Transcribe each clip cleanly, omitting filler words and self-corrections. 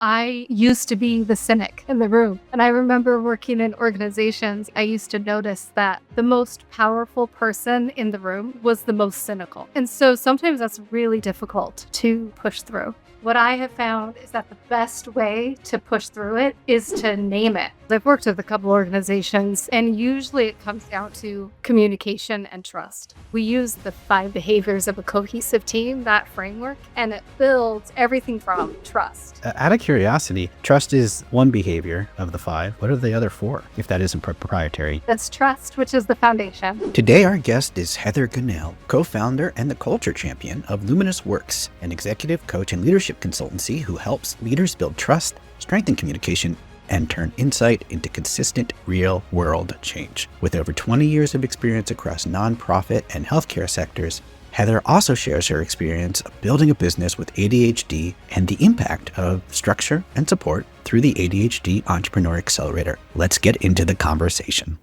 I used to be the cynic in the room. And I remember working in organizations, I used to notice that the most powerful person in the room was the most cynical. And so sometimes that's really difficult to push through. What I have found is that the best way to push through it is to name it. I've worked with a couple organizations, and usually it comes down to communication and trust. We use the 5 behaviors of a cohesive team, that framework, and it builds everything from trust. Out of curiosity, trust is one behavior of the 5. What are the other 4, if that isn't proprietary? That's trust, which is the foundation. Today, our guest is Heather Gunnell, co-founder and the Culture Champion of Luminous Works, an executive coach and leadership consultancy who helps leaders build trust, strengthen communication, and turn insight into consistent real-world change. With over 20 years of experience across nonprofit and healthcare sectors, Heather also shares her experience of building a business with ADHD and the impact of structure and support through the ADHD Entrepreneur Accelerator. Let's get into the conversation.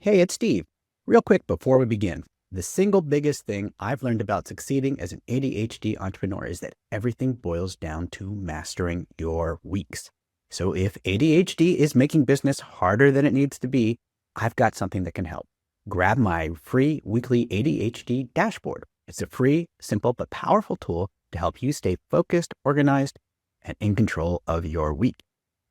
Hey, it's Steve. Real quick before we begin, the single biggest thing I've learned about succeeding as an ADHD entrepreneur is that everything boils down to mastering your weeks. So if ADHD is making business harder than it needs to be, I've got something that can help. Grab my free weekly ADHD dashboard. It's a free, simple, but powerful tool to help you stay focused, organized, and in control of your week.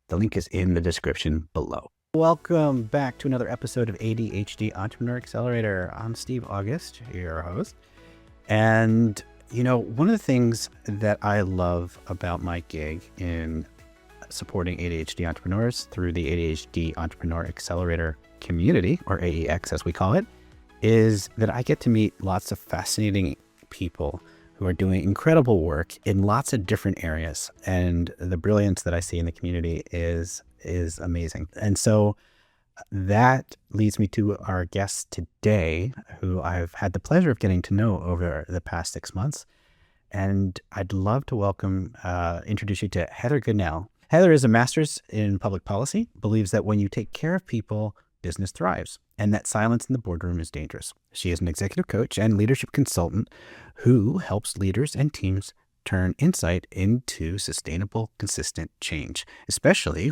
The link is in the description below. Welcome back to another episode of ADHD Entrepreneur Accelerator. I'm Steve August, your host. And, one of the things that I love about my gig in supporting ADHD entrepreneurs through the ADHD Entrepreneur Accelerator community, or AEX as we call it, is that I get to meet lots of fascinating people who are doing incredible work in lots of different areas. And the brilliance that I see in the community is amazing. And so that leads me to our guest today, who I've had the pleasure of getting to know over the past 6 months. And I'd love to introduce you to Heather Gunnell. Heather is a master's in public policy, believes that when you take care of people, business thrives, and that silence in the boardroom is dangerous. She is an executive coach and leadership consultant who helps leaders and teams turn insight into sustainable, consistent change, especially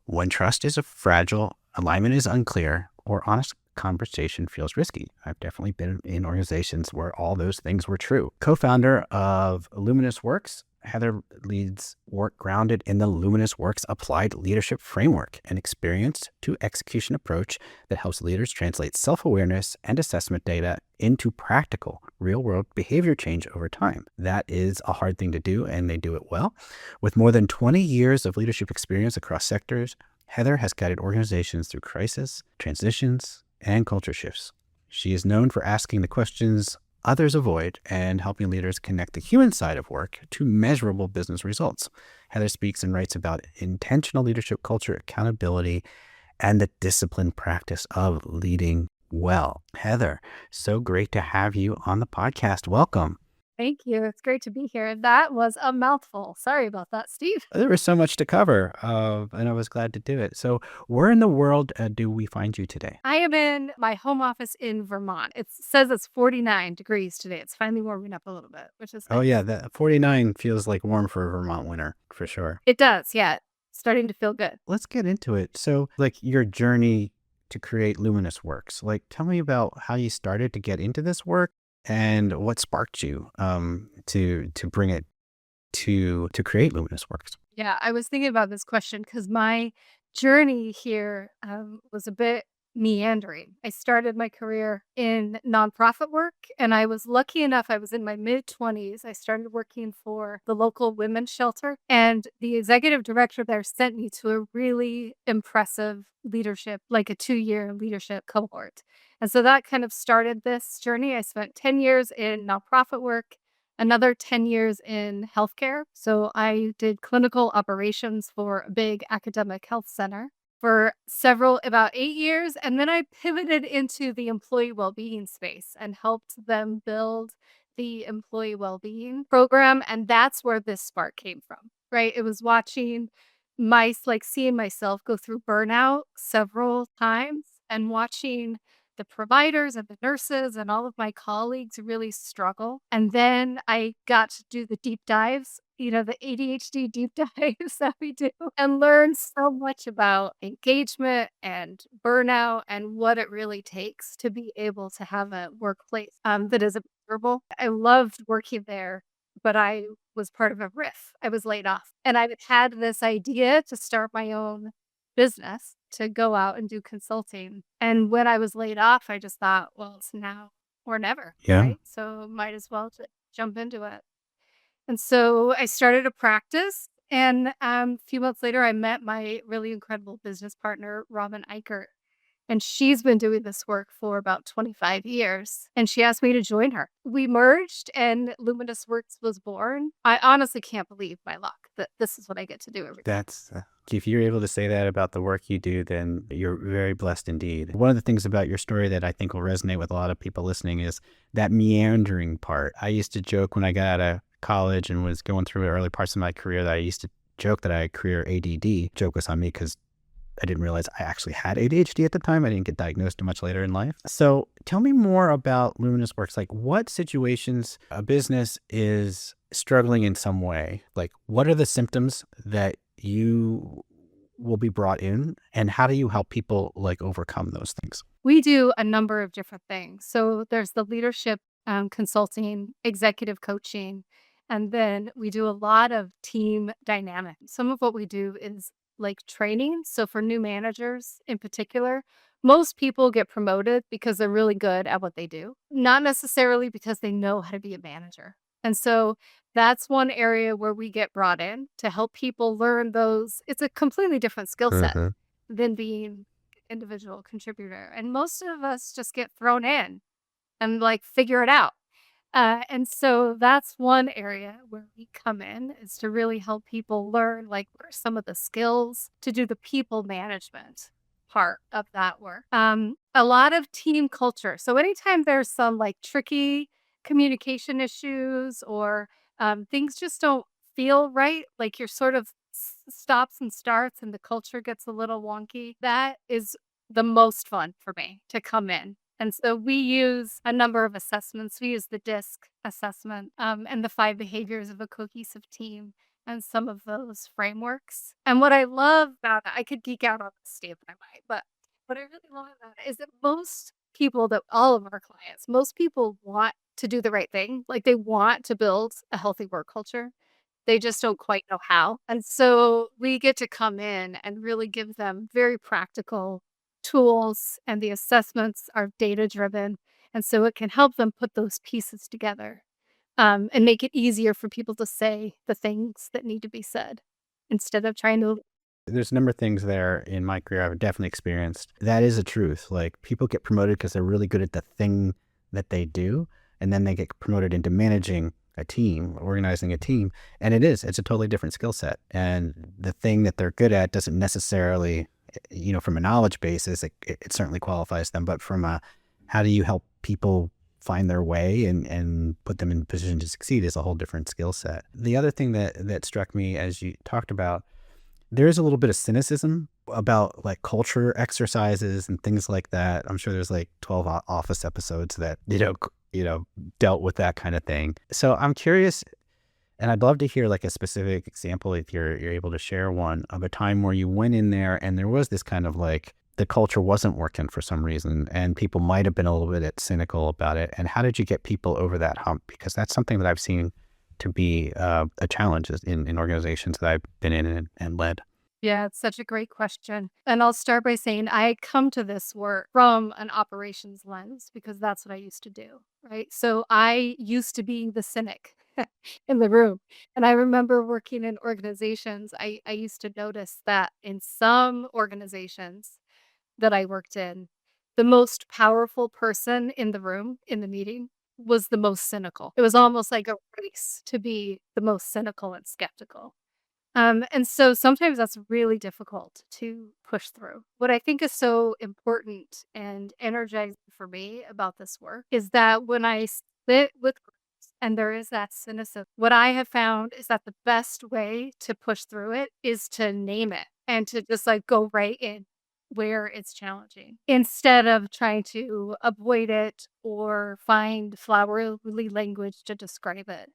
when trust is fragile, alignment is unclear, or honest conversation feels risky. I've definitely been in organizations where all those things were true. Co-founder of Luminous Works, Heather leads work grounded in the Luminous Works applied leadership framework, an experience to execution approach that helps leaders translate self-awareness and assessment data into practical, real-world behavior change over time. That is a hard thing to do, and they do it well. With more than 20 years of leadership experience across sectors, Heather has guided organizations through crisis, transitions, and culture shifts. She is known for asking the questions others avoid and helping leaders connect the human side of work to measurable business results. Heather speaks and writes about intentional leadership culture, accountability, and the disciplined practice of leading well. Heather, so great to have you on the podcast. Welcome. Thank you. It's great to be here. That was a mouthful. Sorry about that, Steve. There was so much to cover, and I was glad to do it. So where in the world do we find you today? I am in my home office in Vermont. It says it's 49 degrees today. It's finally warming up a little bit, which is nice. Oh yeah, that 49 feels like warm for a Vermont winter, for sure. It does, yeah. Starting to feel good. Let's get into it. So your journey to create Luminous Works, tell me about how you started to get into this work and what sparked you to bring it to create Luminous Works. Yeah, I was thinking about this question because my journey here was a bit meandering. I started my career in nonprofit work, and I was lucky enough, I was in my mid-20s. I started working for the local women's shelter, and the executive director there sent me to a really impressive leadership, like a 2-year leadership cohort. And so that kind of started this journey. I spent 10 years in nonprofit work, another 10 years in healthcare. So I did clinical operations for a big academic health center for about 8 years. And then I pivoted into the employee well-being space and helped them build the employee well-being program. And that's where this spark came from, right? It was watching seeing myself go through burnout several times and watching the the providers and the nurses and all of my colleagues really struggle. And then I got to do the deep dives, the ADHD deep dives that we do, and learn so much about engagement and burnout and what it really takes to be able to have a workplace that is observable. I loved working there, but I was part of a RIF. I was laid off. And I had this idea to start my own business, to go out and do consulting. And when I was laid off, I just thought, well, it's now or never, Yeah. right? So might as well jump into it. And so I started a practice. And a few months later, I met my really incredible business partner, Robin Eichert. And she's been doing this work for about 25 years. And she asked me to join her. We merged and Luminous Works was born. I honestly can't believe my luck that this is what I get to do every day. That's, if you're able to say that about the work you do, then you're very blessed indeed. One of the things about your story that I think will resonate with a lot of people listening is that meandering part. I used to joke when I got out of college and was going through the early parts of my career that I used to joke that I had career ADD. Joke was on me because I didn't realize I actually had ADHD at the time. I didn't get diagnosed too much later in life. So tell me more about Luminous Works. Like, what situations a business is struggling in some way? Like, what are the symptoms that you will be brought in, and how do you help people like overcome those things? We do a number of different things. So there's the leadership consulting, executive coaching, and then we do a lot of team dynamics. Some of what we do is like training. So for new managers in particular, most people get promoted because they're really good at what they do, not necessarily because they know how to be a manager. And so that's one area where we get brought in to help people learn those. It's a completely different skill set than being an individual contributor. And most of us just get thrown in and like figure it out. And so that's one area where we come in, is to really help people learn like what are some of the skills to do the people management part of that work. A lot of team culture. So anytime there's some like tricky communication issues or things just don't feel right, like you're sort of stops and starts and the culture gets a little wonky, that is the most fun for me to come in. And so we use a number of assessments. We use the DISC assessment and the 5 behaviors of a cohesive team and some of those frameworks. And what I love about it, I could geek out on this, Steve, I might, but what I really love about it is that most people, that all of our clients, most people want to do the right thing. Like they want to build a healthy work culture. They just don't quite know how. And so we get to come in and really give them very practical tools, and the assessments are data driven. And so it can help them put those pieces together and make it easier for people to say the things that need to be said instead of trying to. There's a number of things there in my career I've definitely experienced. That is a truth. Like people get promoted because they're really good at the thing that they do. And then they get promoted into managing a team, organizing a team. And it's a totally different skill set. And the thing that they're good at doesn't necessarily, from a knowledge basis, it certainly qualifies them. But from a, how do you help people find their way and put them in a position to succeed is a whole different skill set. The other thing that struck me as you talked about, there is a little bit of cynicism about like culture exercises and things like that. I'm sure there's like 12 Office episodes that, dealt with that kind of thing. So I'm curious, and I'd love to hear like a specific example if you're able to share one of a time where you went in there and there was this kind of like the culture wasn't working for some reason and people might have been a little bit cynical about it. And how did you get people over that hump? Because that's something that I've seen to be a challenge in organizations that I've been in and led. Yeah, it's such a great question. And I'll start by saying I come to this work from an operations lens because that's what I used to do, right? So I used to be the cynic in the room. And I remember working in organizations, I used to notice that in some organizations that I worked in, the most powerful person in the room, in the meeting, was the most cynical. It was almost like a race to be the most cynical and skeptical. And so sometimes that's really difficult to push through. What I think is so important and energizing for me about this work is that when I sit with groups and there is that cynicism, what I have found is that the best way to push through it is to name it and to just like go right in where it's challenging instead of trying to avoid it or find flowery language to describe it.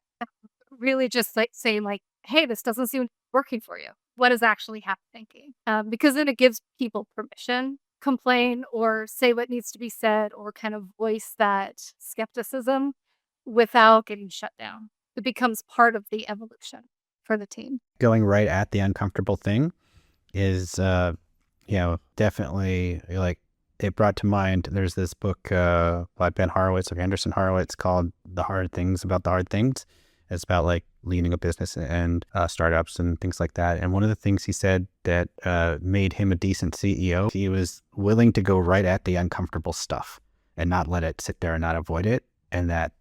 Really just like saying like, hey, this doesn't seem working for you. What is actually happening? Because then it gives people permission, complain or say what needs to be said or kind of voice that skepticism without getting shut down. It becomes part of the evolution for the team. Going right at the uncomfortable thing is, definitely like it brought to mind. There's this book by Ben Horowitz or Anderson Horowitz called The Hard Things About the Hard Things. It's about like leading a business and startups and things like that. And one of the things he said that made him a decent CEO, he was willing to go right at the uncomfortable stuff and not let it sit there and not avoid it. And that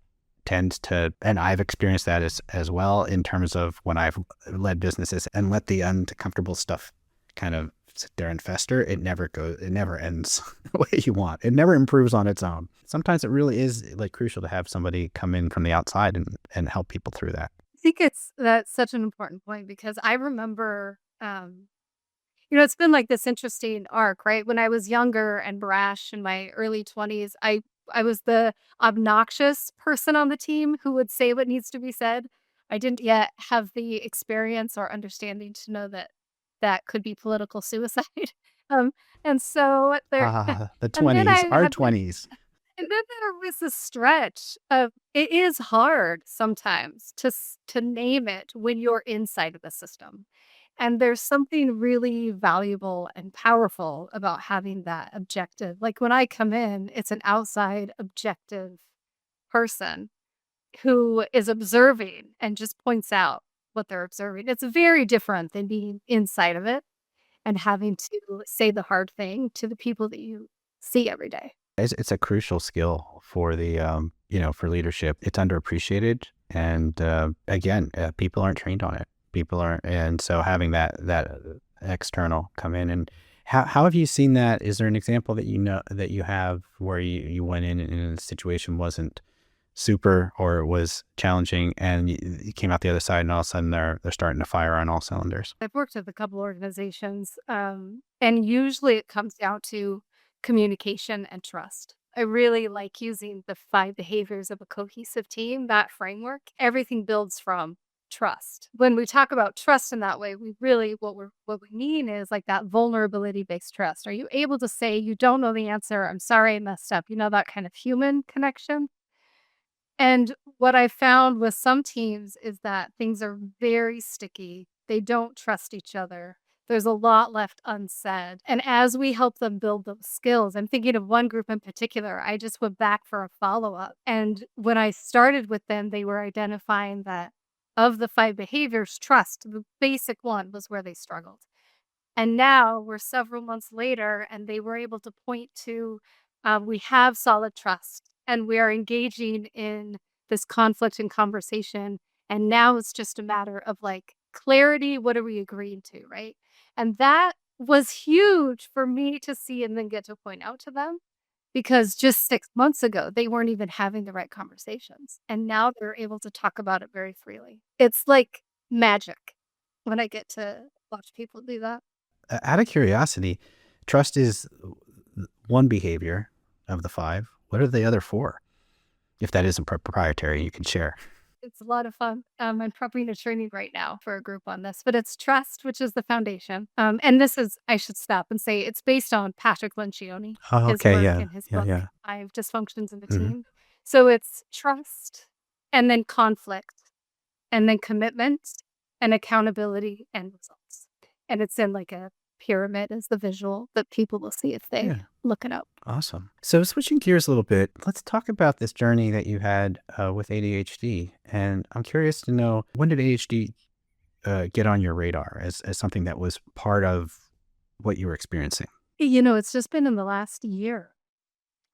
tends to, and I've experienced that as well in terms of when I've led businesses and let the uncomfortable stuff kind of sit there and fester. It never ends the way you want. It never improves on its own. Sometimes it really is like crucial to have somebody come in from the outside and help people through that. I think that's such an important point because I remember, it's been like this interesting arc, right? When I was younger and brash in my early 20s, I was the obnoxious person on the team who would say what needs to be said. I didn't yet have the experience or understanding to know that that could be political suicide. Um, and so there, The and then 20s, I our had 20s. and then there was a stretch of it is hard sometimes to name it when you're inside of the system. And there's something really valuable and powerful about having that objective. Like when I come in, it's an outside objective person who is observing and just points out what they're observing. It's very different than being inside of it and having to say the hard thing to the people that you see every day. It's a crucial skill for the, for leadership. It's underappreciated. And again, people aren't trained on it. People aren't. And so having that external come in and how have you seen that? Is there an example that that you have where you went in and the situation wasn't super or it was challenging and you came out the other side and all of a sudden they're starting to fire on all cylinders? I've worked with a couple organizations, and usually it comes down to communication and trust. I really like using the 5 behaviors of a cohesive team, that framework. Everything builds from trust. When we talk about trust in that way, we really what we mean is like that vulnerability-based trust. Are you able to say you don't know the answer? I'm sorry I messed up. That kind of human connection. And what I found with some teams is that things are very sticky. They don't trust each other. There's a lot left unsaid. And as we help them build those skills, I'm thinking of one group in particular. I just went back for a follow-up. And when I started with them, they were identifying that of the 5 behaviors, trust, the basic one was where they struggled. And now we're several months later, and they were able to point to we have solid trust and we are engaging in this conflict and conversation. And now it's just a matter of like clarity. What are we agreeing to? Right. And that was huge for me to see and then get to point out to them because just 6 months ago, they weren't even having the right conversations. And now they're able to talk about it very freely. It's like magic when I get to watch people do that. Out of curiosity, trust is one behavior of the 5. What are the other 4? If that isn't proprietary, you can share. It's a lot of fun. I'm probably in a training right now for a group on this, but it's trust, which is the foundation. And this is, I should stop and say, it's based on Patrick Lencioni, Oh, his okay. work Yeah. in his Yeah. book, Yeah. 5 Dysfunctions in the Mhm. Team. So it's trust and then conflict and then commitment and accountability and results. And it's in like a pyramid as the visual that people will see if they Yeah. look it up. Awesome. So switching gears a little bit, let's talk about this journey that you had with ADHD. And I'm curious to know, when did ADHD get on your radar as something that was part of what you were experiencing? It's just been in the last year,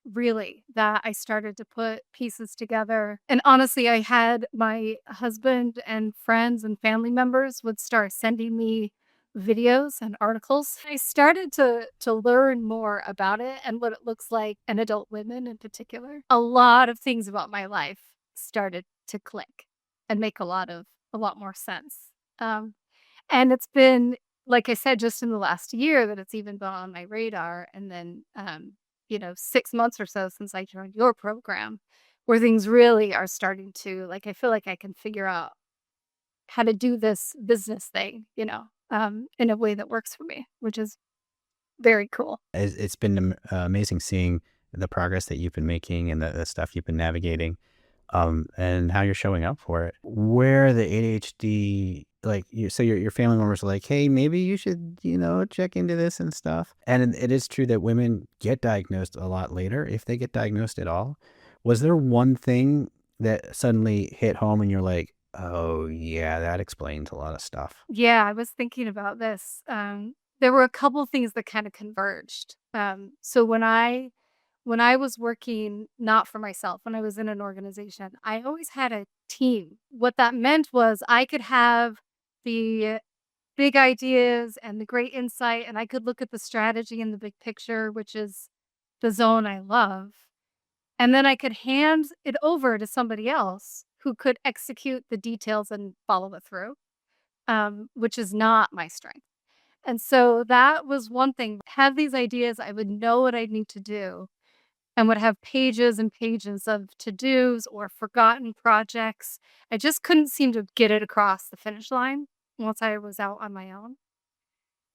really, that I started to put pieces together. And honestly, I had my husband and friends and family members would start sending me videos and articles. I started to learn more about it and what it looks like in adult women in particular. A lot of things about my life started to click and make a lot more sense. And it's been like I said, just in the last year that it's even been on my radar. And then, 6 months or so since I joined your program, where things really are starting to, like, I feel like I can figure out how to do this business thing, in a way that works for me, which is very cool. It's been amazing seeing the progress that you've been making and the stuff you've been navigating, and how you're showing up for it. Where the ADHD, like so your family members are like, hey, maybe you should, check into this and stuff. And it is true that women get diagnosed a lot later, if they get diagnosed at all. Was there one thing that suddenly hit home and you're like, oh yeah, that explains a lot of stuff? Yeah, I was thinking about this. There were a couple things that kind of converged. So when I was working not for myself, when I was in an organization, I always had a team. What that meant was I could have the big ideas and the great insight, and I could look at the strategy and the big picture, which is the zone I love. And then I could hand it over to somebody else who could execute the details and follow it through, which is not my strength. And so that was one thing. Have these ideas, I would know what I'd need to do and would have pages and pages of to-dos or forgotten projects. I just couldn't seem to get it across the finish line once I was out on my own.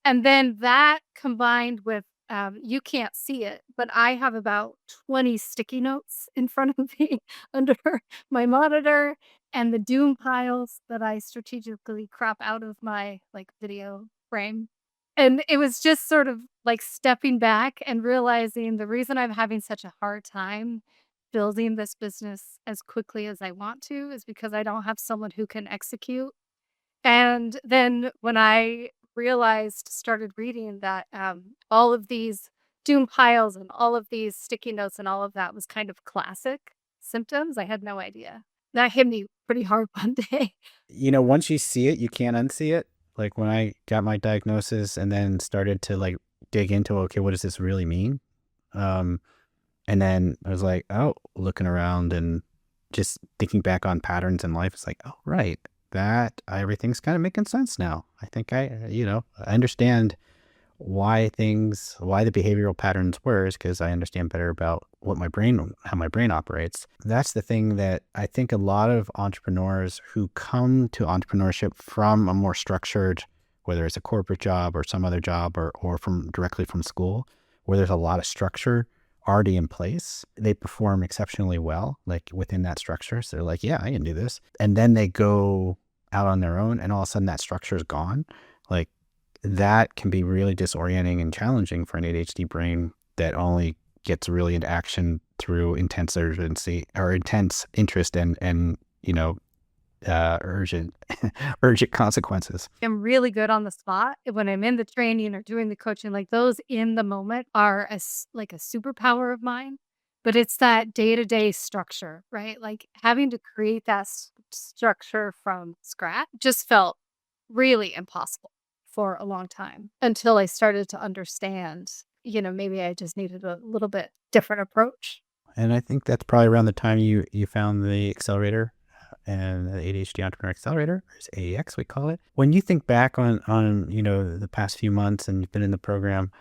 And then that combined with, you can't see it, but I have about 20 sticky notes in front of me under my monitor and the doom piles that I strategically crop out of my like video frame. And it was just sort of like stepping back and realizing the reason I'm having such a hard time building this business as quickly as I want to is because I don't have someone who can execute. And then when I started reading that all of these doom piles and all of these sticky notes and all of that was kind of classic symptoms, I had no idea. That hit me pretty hard one day. Once you see it, you can't unsee it. Like when I got my diagnosis and then started to like dig into, okay, what does this really mean? And then I was like, oh, looking around and just thinking back on patterns in life. It's like, oh, right. That everything's kind of making sense now. I think I understand why the behavioral patterns were, is because I understand better about how my brain operates. That's the thing that I think a lot of entrepreneurs who come to entrepreneurship from a more structured, whether it's a corporate job or some other job or from directly from school, where there's a lot of structure already in place, they perform exceptionally well, like within that structure. So they're like, yeah, I can do this. And then they go out on their own and all of a sudden that structure is gone. Like that can be really disorienting and challenging for an ADHD brain that only gets really into action through intense urgency or intense interest and urgent urgent consequences. I'm really good on the spot when I'm in the training or doing the coaching. Like those in the moment are like a superpower of mine, but it's that day-to-day structure, right? Like having to create that structure from scratch just felt really impossible for a long time until I started to understand, maybe I just needed a little bit different approach. And I think that's probably around the time you found the accelerator and the ADHD Entrepreneur Accelerator, or AEX we call it. When you think back on the past few months and you've been in the program,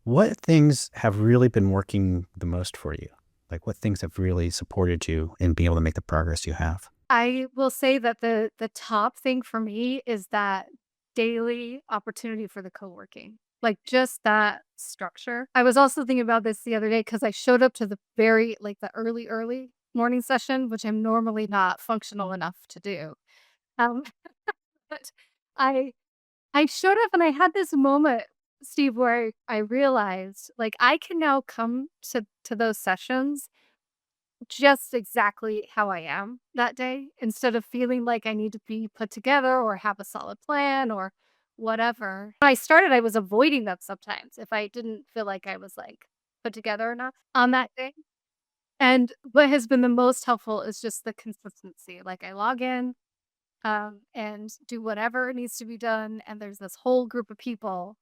what things have really been working the most for you? Like what things have really supported you in being able to make the progress you have? I will say that the top thing for me is that daily opportunity for the co-working. Like just that structure. I was also thinking about this the other day because I showed up to the the early morning session, which I'm normally not functional enough to do. Um, but I I showed up and I had this moment, Steve, where I realized like I can now come to those sessions just exactly how I am that day instead of feeling like I need to be put together or have a solid plan or whatever. When I started, I was avoiding them sometimes if I didn't feel like I was like put together enough on that day. And what has been the most helpful is just the consistency. Like I log in and do whatever needs to be done. And there's this whole group of people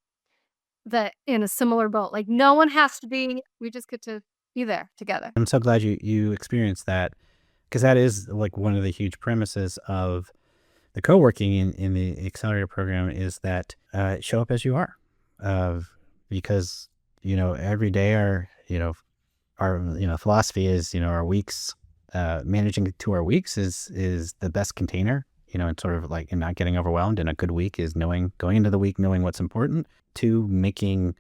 that in a similar boat. Like no one has to be, we just get to be there together. I'm so glad you experienced that, because that is like one of the huge premises of the co-working in the accelerator program is that show up as you are, because every day our philosophy is our weeks, managing to our weeks is the best container, and sort of like, and not getting overwhelmed. And a good week is going into the week knowing what's important, 2, making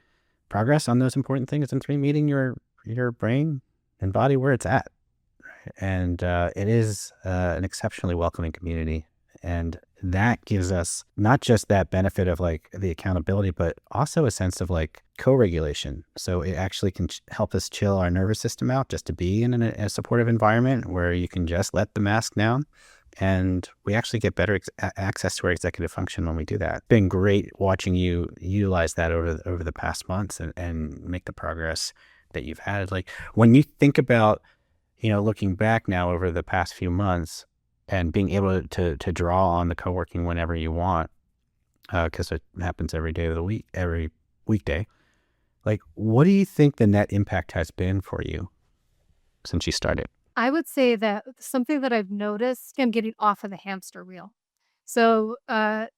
progress on those important things, and 3, meeting your brain and body where it's at. And it is an exceptionally welcoming community. And that gives us not just that benefit of like the accountability, but also a sense of like co-regulation. So it actually can help us chill our nervous system out, just to be in a supportive environment where you can just let the mask down. And we actually get better access to our executive function when we do that. It's been great watching you utilize that over the past months and make the progress that you've had. Like when you think about, looking back now over the past few months, and being able to draw on the co-working whenever you want, because it happens every day of the week, every weekday. Like, what do you think the net impact has been for you since you started? I would say that something that I've noticed, I'm getting off of the hamster wheel. So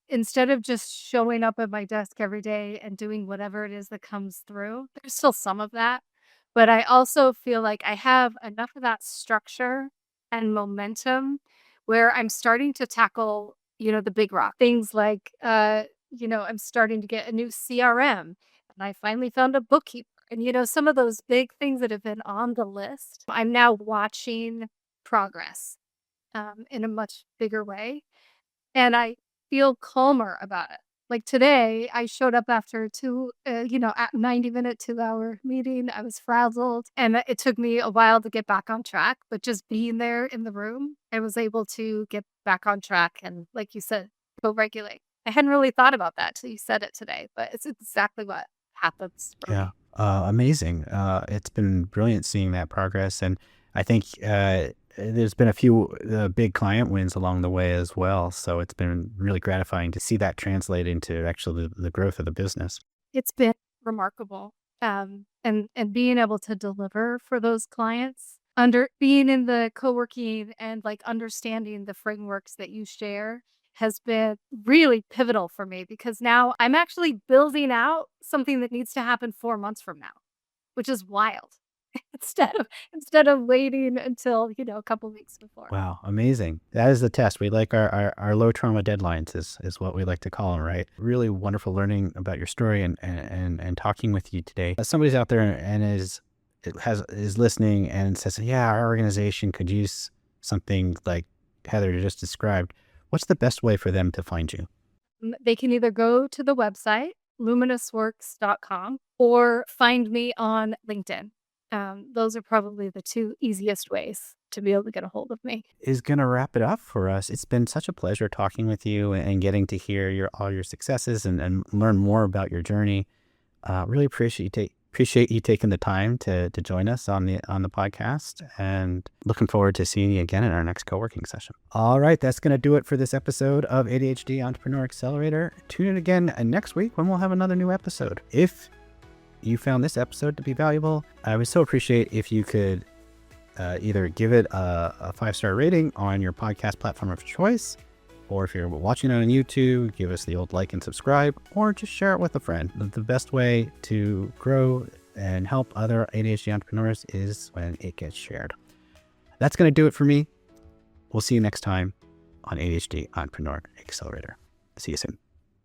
instead of just showing up at my desk every day and doing whatever it is that comes through, there's still some of that. But I also feel like I have enough of that structure and momentum where I'm starting to tackle, the big rock things like, I'm starting to get a new CRM, and I finally found a bookkeeper. And, some of those big things that have been on the list, I'm now watching progress in a much bigger way. And I feel calmer about it. Like today, I showed up after a 90-minute, 2-hour meeting. I was frazzled, and it took me a while to get back on track. But just being there in the room, I was able to get back on track and, like you said, co-regulate. I hadn't really thought about that till you said it today, but it's exactly what happens for me. Yeah. Amazing. It's been brilliant seeing that progress. And I think there's been a few big client wins along the way as well. So it's been really gratifying to see that translate into actually the growth of the business. It's been remarkable. And being able to deliver for those clients, being in the co-working and like understanding the frameworks that you share has been really pivotal for me, because now I'm actually building out something that needs to happen 4 months from now, which is wild. Instead of waiting until, a couple weeks before. Wow, amazing. That is the test. We like our low trauma deadlines is what we like to call them, right? Really wonderful learning about your story and talking with you today. If somebody's out there and is listening and says, yeah, our organization could use something like Heather just described, what's the best way for them to find you? They can either go to the website, LuminusWorks.com, or find me on LinkedIn. Those are probably the 2 easiest ways to be able to get a hold of me. Is going to wrap it up for us. It's been such a pleasure talking with you and getting to hear all your successes and learn more about your journey. Really appreciate you taking the time to join us on the podcast, and looking forward to seeing you again in our next co-working session. All right, that's going to do it for this episode of ADHD Entrepreneur Accelerator. Tune in again next week when we'll have another new episode. If you found this episode to be valuable, I would so appreciate if you could either give it a 5-star rating on your podcast platform of choice, or if you're watching it on YouTube, give us the old like and subscribe, or just share it with a friend. The best way to grow and help other ADHD entrepreneurs is when it gets shared. That's going to do it for me. We'll see you next time on ADHD Entrepreneur Accelerator. See you soon.